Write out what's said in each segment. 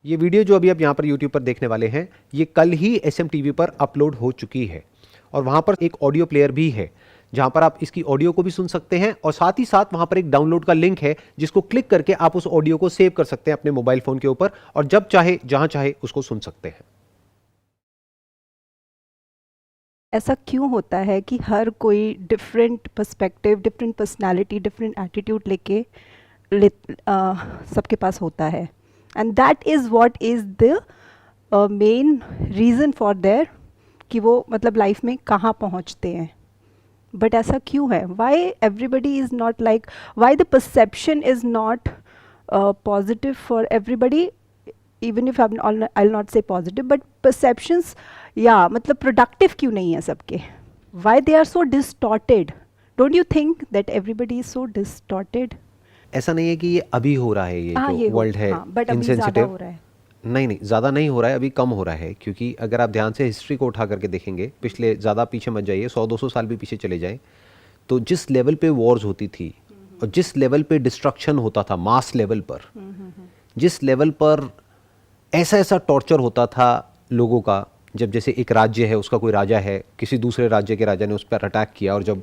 ये वीडियो जो अभी आप यहाँ पर यूट्यूब पर देखने वाले हैं, ये कल ही SMTV पर अपलोड हो चुकी है और वहाँ पर एक ऑडियो प्लेयर भी है जहाँ पर आप इसकी ऑडियो को भी सुन सकते हैं और साथ ही साथ वहाँ पर एक डाउनलोड का लिंक है जिसको क्लिक करके आप उस ऑडियो को सेव कर सकते हैं अपने मोबाइल फोन के ऊपर और जब चाहे जहाँ चाहे उसको सुन सकते हैं। ऐसा क्यों होता है कि हर कोई different perspective, different personality, different attitude लेके सबके पास होता है, and that is what is the main reason for their कि वो मतलब लाइफ में कहाँ पहुँचते हैं। बट ऐसा क्यों है? Why everybody is not like, why the perception is not positive for everybody, even if I will not say positive, but perceptions या मतलब प्रोडक्टिव क्यों नहीं है सबके? Why they are so distorted? Don't you think that everybody is so distorted? ऐसा नहीं है कि ये अभी हो रहा है, ये जो वर्ल्ड है बट अभी ज़्यादा हो रहा है। नहीं, ज़्यादा नहीं हो रहा है, अभी कम हो रहा है। क्योंकि अगर आप ध्यान से हिस्ट्री को उठा करके देखेंगे, पिछले ज़्यादा पीछे मत जाइए, 100-200 साल भी पीछे चले जाएं, तो जिस लेवल पे वॉर्स होती थी और जिस लेवल पे डिस्ट्रक्शन होता था मास लेवल पर, जिस लेवल पर ऐसा ऐसा टॉर्चर होता था लोगों का, जब जैसे एक राज्य है, उसका कोई राजा है, किसी दूसरे राज्य के राजा ने उस पर अटैक किया और जब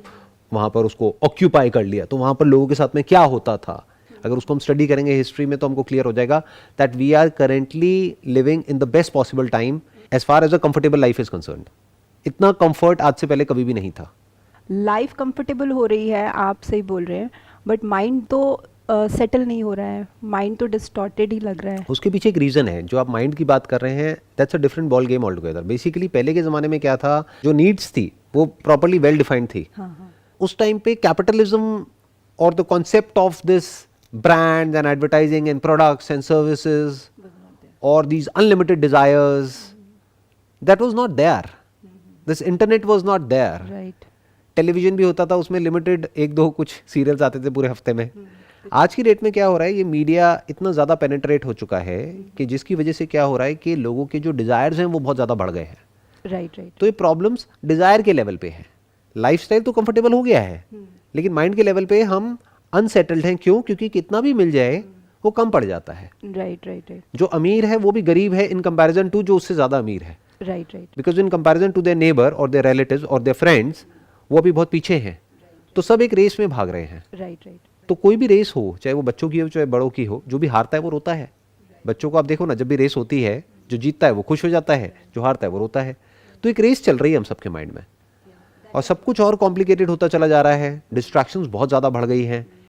वहाँ पर उसको ऑक्यूपाई कर लिया तो वहाँ पर लोगों के साथ में क्या होता था, अगर उसको हम स्टडी करेंगे हिस्ट्री में तो हमको क्लियर हो जाएगा that we are currently living in the best possible time as far as a comfortable life is concerned. इतना कंफर्ट आज से पहले कभी भी नहीं था। लाइफ कंफर्टेबल हो रही है, आप सही बोल रहे हैं, बट माइंड तो सेटल नहीं हो रहा है, माइंड तो डिस्टॉर्टेड ही लग रहा है। उसके पीछे एक रीज़न है, जो आप माइंड की बात कर रहे हैं, that's a different ball game all together. Basically पहले के ज़माने में क्या था, जो नीड्स थी वो प्रॉपरली वेल डिफाइंड थी। उस टाइम पे कैपिटलिज्म और the concept of this brands and advertising and products and services or these unlimited desires, that was not there. This internet was not there. Right. Television भी होता था, उसमें limited एक दो कुछ सीरियल्स आते थे पूरे हफ्ते में। आज की डेट में क्या हो रहा है, ये मीडिया इतना ज़्यादा पेनिट्रेट हो चुका है कि जिसकी वजह से क्या हो रहा है कि लोगों के जो डिज़ायर्स हैं वो बहुत ज़्यादा बढ़ गए हैं। राइट। तो ये प्रॉब्लम्स डिज़ायर के लेवल पे है। लाइफस्टाइल तो कंफर्टेबल हो गया है, लेकिन माइंड के लेवल पे हम अनसेटल्ड हैं। क्यों? क्योंकि कितना भी मिल जाए वो कम पड़ जाता है। राइट राइट राइट जो अमीर है वो भी गरीब है इन कंपैरिजन टू जो उससे ज़्यादा अमीर है, right right because in comparison to their neighbour और देयर रिलेटिव्स और देयर फ्रेंड्स वो अभी बहुत पीछे हैं। तो सब एक रेस में भाग रहे हैं। Right right. तो कोई भी रेस हो, चाहे वो बच्चों की हो चाहे बड़ों की हो, जो भी हारता है वो रोता है। बच्चों को आप देखो ना, जब भी रेस होती है, जो जीतता है वो खुश हो जाता है, जो हारता है वो रोता है। तो एक रेस चल रही है हम सबके माइंड में और सब कुछ और कॉम्प्लिकेटेड होता चला जा रहा है। डिस्ट्रैक्शंस बहुत ज़्यादा बढ़ गई हैं।